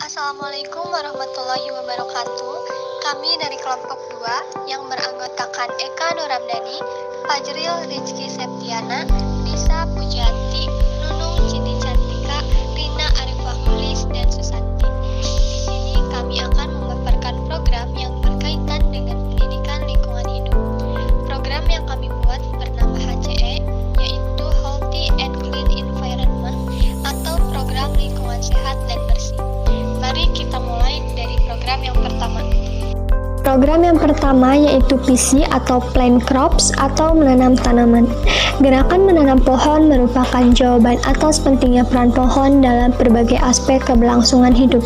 Assalamualaikum warahmatullahi wabarakatuh. Kami dari kelompok 2 yang beranggotakan Eka Nurramdani, Fajril Rizky Septiana, Nisa Pujianti, Nunung Citi Cantika, Rina Arifah Mulis, dan Susanti. Di sini kami akan memaparkan program yang berkaitan dengan pendidikan lingkungan hidup. Program yang kami buat bernama HCE, yaitu Healthy and Clean Environment atau Program Lingkungan Sehat dan Bersih. Mari kita mulai dari program yang pertama. Program yang pertama yaitu PC atau Plant Crops atau menanam tanaman. Gerakan menanam pohon merupakan jawaban atas pentingnya peran pohon dalam berbagai aspek keberlangsungan hidup,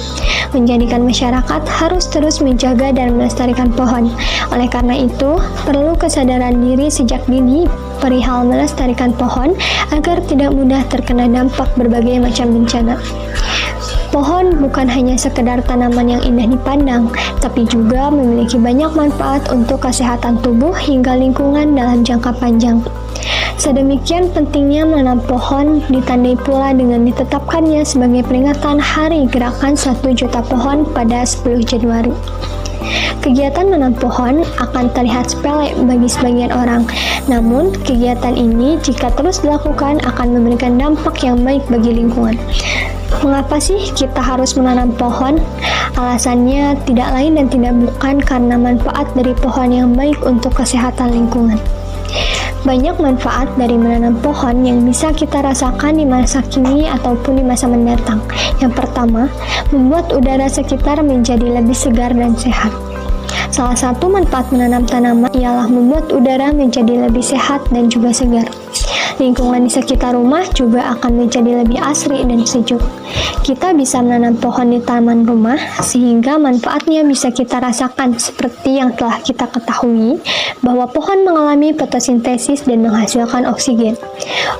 menjadikan masyarakat harus terus menjaga dan melestarikan pohon. Oleh karena itu, perlu kesadaran diri sejak dini perihal melestarikan pohon agar tidak mudah terkena dampak berbagai macam bencana. Pohon bukan hanya sekedar tanaman yang indah dipandang, tapi juga memiliki banyak manfaat untuk kesehatan tubuh hingga lingkungan dalam jangka panjang. Sedemikian pentingnya menanam pohon ditandai pula dengan ditetapkannya sebagai peringatan Hari Gerakan 1 Juta Pohon pada 10 Januari. Kegiatan menanam pohon akan terlihat sepele bagi sebagian orang, namun kegiatan ini jika terus dilakukan akan memberikan dampak yang baik bagi lingkungan. Mengapa sih kita harus menanam pohon? Alasannya tidak lain dan tidak bukan karena manfaat dari pohon yang baik untuk kesehatan lingkungan. Banyak manfaat dari menanam pohon yang bisa kita rasakan di masa kini ataupun di masa mendatang. Yang pertama, membuat udara sekitar menjadi lebih segar dan sehat. Salah satu manfaat menanam tanaman ialah membuat udara menjadi lebih sehat dan juga segar. Lingkungan di sekitar rumah juga akan menjadi lebih asri dan sejuk. Kita bisa menanam pohon di taman rumah sehingga manfaatnya bisa kita rasakan seperti yang telah kita ketahui bahwa pohon mengalami fotosintesis dan menghasilkan oksigen.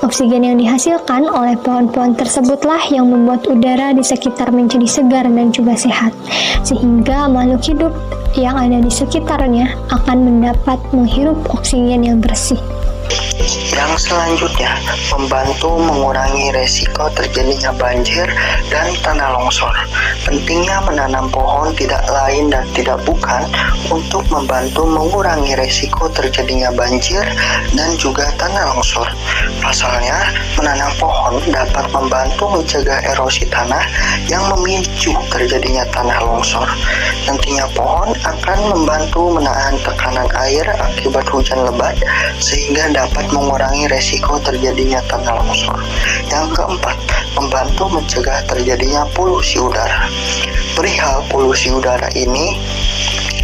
Oksigen yang dihasilkan oleh pohon-pohon tersebutlah yang membuat udara di sekitar menjadi segar dan juga sehat, sehingga makhluk hidup yang ada di sekitarnya akan mendapat menghirup oksigen yang bersih. Yang selanjutnya, membantu mengurangi resiko terjadinya banjir dan tanah longsor. Pentingnya menanam pohon tidak lain dan tidak bukan untuk membantu mengurangi resiko terjadinya banjir dan juga tanah longsor. Pasalnya, menanam pohon dapat membantu mencegah erosi tanah yang memicu terjadinya tanah longsor. Nantinya pohon akan membantu menahan tekanan air akibat hujan lebat sehingga dapat mengurangi resiko terjadinya tanah longsor. Yang keempat, membantu mencegah terjadinya polusi udara. Perihal polusi udara ini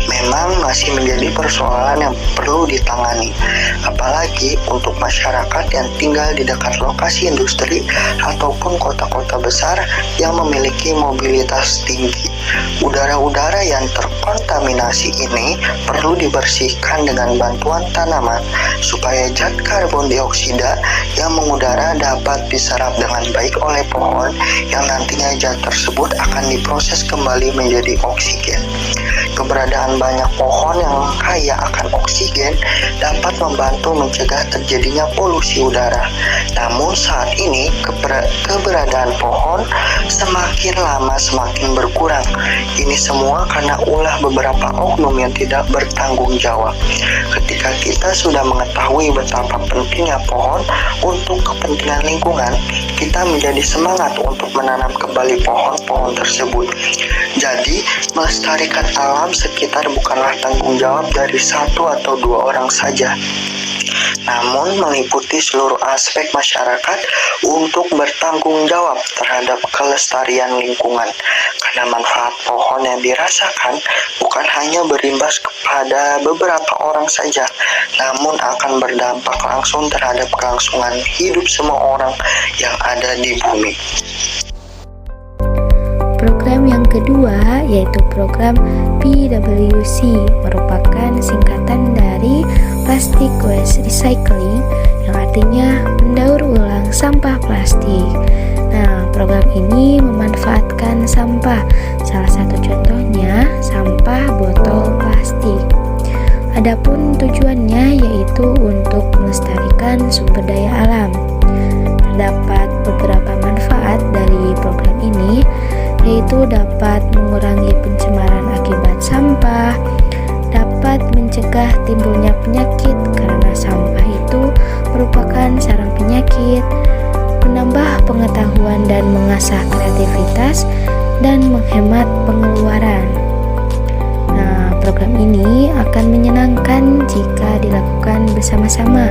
memang masih menjadi persoalan yang perlu ditangani, apalagi untuk masyarakat yang tinggal di dekat lokasi industri ataupun kota-kota besar yang memiliki mobilitas tinggi. Udara-udara yang terkontaminasi ini perlu dibersihkan dengan bantuan tanaman supaya zat karbon dioksida yang mengudara dapat diserap dengan baik oleh pohon yang nantinya zat tersebut akan diproses kembali menjadi oksigen. Keberadaan banyak pohon yang kaya akan oksigen dapat membantu mencegah terjadinya polusi udara. Namun saat ini keberadaan pohon semakin lama semakin berkurang. Ini semua karena ulah beberapa oknum yang tidak bertanggung jawab. Ketika kita sudah mengetahui betapa pentingnya pohon untuk kepentingan lingkungan, kita menjadi semangat untuk menanam kembali pohon-pohon tersebut. Jadi, melestarikan alam sekitar bukanlah tanggung jawab dari satu atau dua orang saja, namun meliputi seluruh aspek masyarakat untuk bertanggung jawab terhadap kelestarian lingkungan. Karena manfaat pohon yang dirasakan bukan hanya berimbas kepada beberapa orang saja, namun akan berdampak langsung terhadap kelangsungan hidup semua orang yang ada di bumi. Program yang kedua yaitu program PWC, merupakan singkatan dari Plastic Waste Recycling, yang artinya mendaur ulang sampah plastik. Nah, program ini memanfaatkan sampah, salah satu contohnya sampah botol plastik. Adapun tujuannya yaitu untuk melestarikan sumber daya alam. Terdapat beberapa manfaat dari program ini. yaitu dapat mengurangi pencemaran akibat sampah, dapat mencegah timbulnya penyakit karena sampah itu merupakan sarang penyakit, menambah pengetahuan dan mengasah kreativitas, dan menghemat pengeluaran. Nah, program ini akan menyenangkan jika dilakukan bersama-sama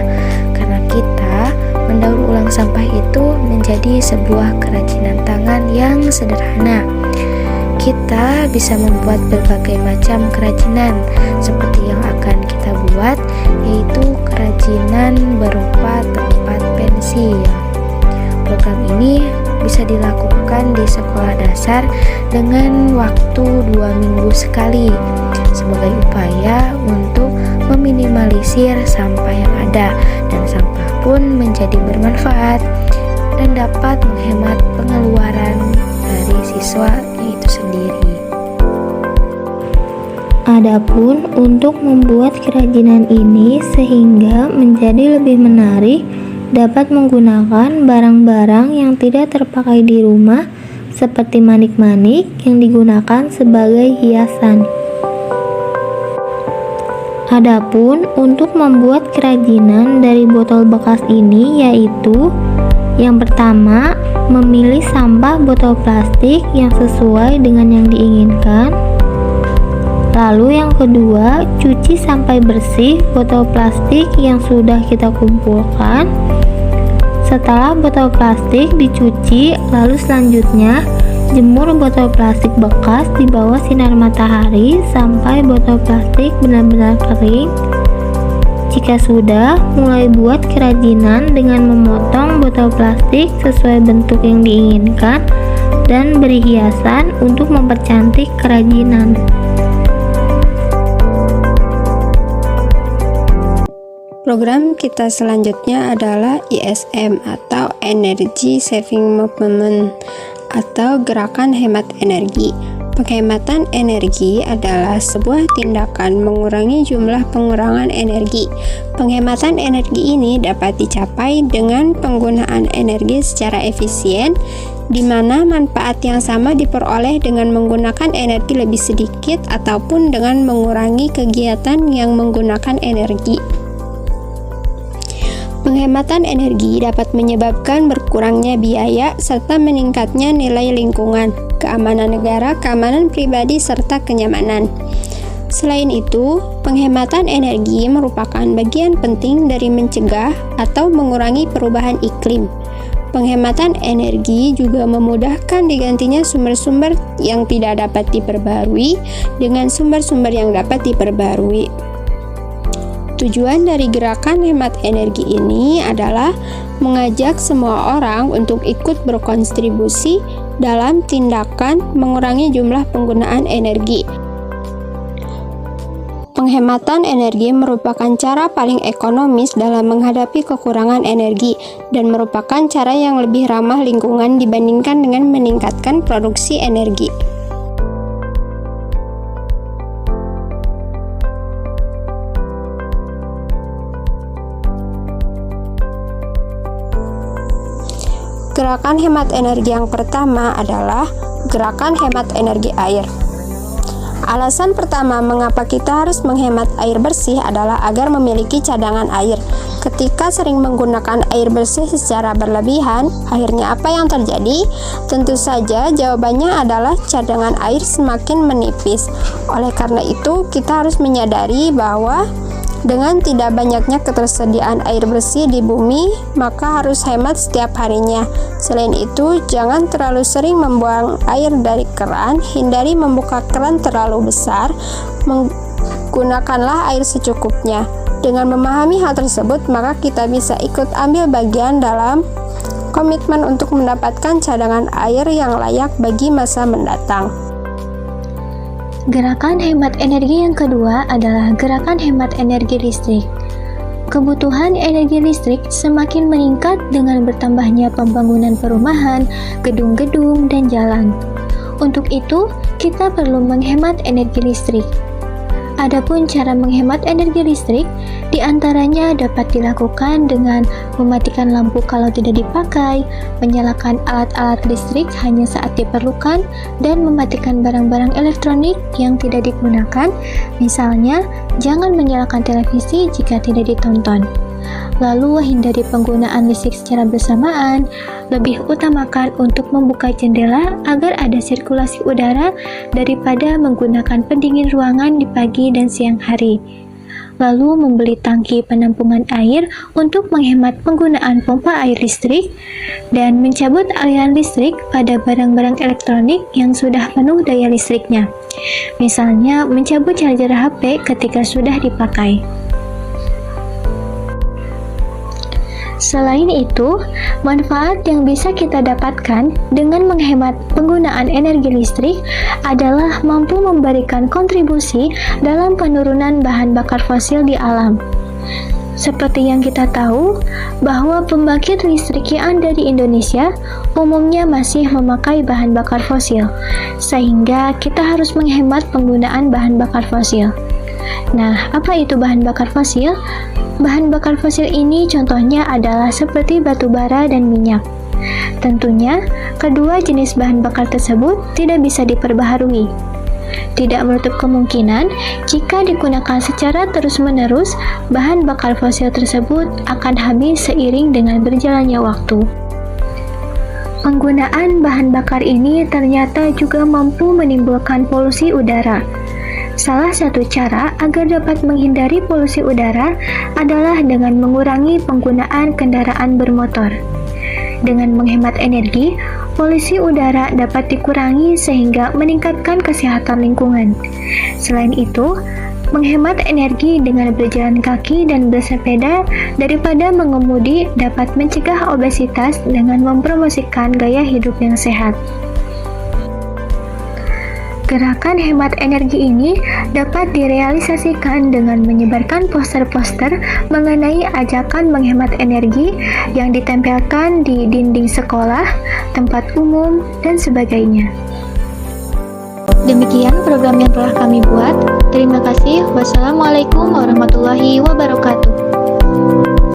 karena kita mendaur ulang sampah itu menjadi sebuah kerajinan tangan yang sederhana. Kita bisa membuat berbagai macam kerajinan seperti yang akan kita buat, yaitu kerajinan berupa tempat pensil. Program ini bisa dilakukan di sekolah dasar dengan waktu 2 minggu sekali sebagai upaya untuk meminimalisir sampah yang ada, dan sampah pun menjadi bermanfaat dan dapat menghemat pengeluaran dari siswa itu sendiri. Adapun untuk membuat kerajinan ini sehingga menjadi lebih menarik, dapat menggunakan barang-barang yang tidak terpakai di rumah seperti manik-manik yang digunakan sebagai hiasan. Adapun untuk membuat kerajinan dari botol bekas ini yaitu yang pertama, memilih sampah botol plastik yang sesuai dengan yang diinginkan. Lalu yang kedua, cuci sampai bersih botol plastik yang sudah kita kumpulkan. Setelah botol plastik dicuci, lalu selanjutnya jemur botol plastik bekas di bawah sinar matahari sampai botol plastik benar-benar kering. Jika sudah, mulai buat kerajinan dengan memotong botol plastik sesuai bentuk yang diinginkan dan beri hiasan untuk mempercantik kerajinan. Program kita selanjutnya adalah ISM atau Energy Saving Movement atau gerakan hemat energi. Penghematan energi adalah sebuah tindakan mengurangi jumlah pengurangan energi. Penghematan energi ini dapat dicapai dengan penggunaan energi secara efisien, di mana manfaat yang sama diperoleh dengan menggunakan energi lebih sedikit ataupun dengan mengurangi kegiatan yang menggunakan energi. Penghematan energi dapat menyebabkan berkurangnya biaya serta meningkatnya nilai lingkungan, keamanan negara, keamanan pribadi, serta kenyamanan. Selain itu, penghematan energi merupakan bagian penting dari mencegah atau mengurangi perubahan iklim. Penghematan energi juga memudahkan digantinya sumber-sumber yang tidak dapat diperbarui dengan sumber-sumber yang dapat diperbarui. Tujuan dari gerakan hemat energi ini adalah mengajak semua orang untuk ikut berkontribusi dalam tindakan mengurangi jumlah penggunaan energi. Penghematan energi merupakan cara paling ekonomis dalam menghadapi kekurangan energi dan merupakan cara yang lebih ramah lingkungan dibandingkan dengan meningkatkan produksi energi. Gerakan hemat energi yang pertama adalah gerakan hemat energi air. Alasan pertama mengapa kita harus menghemat air bersih adalah agar memiliki cadangan air. Ketika sering menggunakan air bersih secara berlebihan, akhirnya apa yang terjadi? Tentu saja jawabannya adalah cadangan air semakin menipis. Oleh karena itu, kita harus menyadari bahwa dengan tidak banyaknya ketersediaan air bersih di bumi, maka harus hemat setiap harinya. Selain itu, jangan terlalu sering membuang air dari keran, hindari membuka keran terlalu besar, menggunakanlah air secukupnya. Dengan memahami hal tersebut, maka kita bisa ikut ambil bagian dalam komitmen untuk mendapatkan cadangan air yang layak bagi masa mendatang. Gerakan hemat energi yang kedua adalah gerakan hemat energi listrik. Kebutuhan energi listrik semakin meningkat dengan bertambahnya pembangunan perumahan, gedung-gedung, dan jalan. Untuk itu, kita perlu menghemat energi listrik. Adapun cara menghemat energi listrik, Di antaranya dapat dilakukan dengan mematikan lampu kalau tidak dipakai, menyalakan alat-alat listrik hanya saat diperlukan, dan mematikan barang-barang elektronik yang tidak digunakan. Misalnya, jangan menyalakan televisi jika tidak ditonton. Lalu hindari penggunaan listrik secara bersamaan. Lebih utamakan untuk membuka jendela agar ada sirkulasi udara daripada menggunakan pendingin ruangan di pagi dan siang hari. Lalu membeli tangki penampungan air untuk menghemat penggunaan pompa air listrik dan mencabut aliran listrik pada barang-barang elektronik yang sudah penuh daya listriknya. Misalnya mencabut charger HP ketika sudah dipakai. Selain itu, manfaat yang bisa kita dapatkan dengan menghemat penggunaan energi listrik adalah mampu memberikan kontribusi dalam penurunan bahan bakar fosil di alam. Seperti yang kita tahu, bahwa pembangkit listrik yang ada di Indonesia umumnya masih memakai bahan bakar fosil, sehingga kita harus menghemat penggunaan bahan bakar fosil. Nah, apa itu bahan bakar fosil? Bahan bakar fosil ini contohnya adalah seperti batu bara dan minyak. Tentunya, kedua jenis bahan bakar tersebut tidak bisa diperbaharui. Tidak menutup kemungkinan jika digunakan secara terus-menerus, bahan bakar fosil tersebut akan habis seiring dengan berjalannya waktu. Penggunaan bahan bakar ini ternyata juga mampu menimbulkan polusi udara. Salah satu cara agar dapat menghindari polusi udara adalah dengan mengurangi penggunaan kendaraan bermotor. Dengan menghemat energi, polusi udara dapat dikurangi sehingga meningkatkan kesehatan lingkungan. Selain itu, menghemat energi dengan berjalan kaki dan bersepeda daripada mengemudi dapat mencegah obesitas dengan mempromosikan gaya hidup yang sehat. Gerakan hemat energi ini dapat direalisasikan dengan menyebarkan poster-poster mengenai ajakan menghemat energi yang ditempelkan di dinding sekolah, tempat umum, dan sebagainya. Demikian program yang telah kami buat. Terima kasih. Wassalamualaikum warahmatullahi wabarakatuh.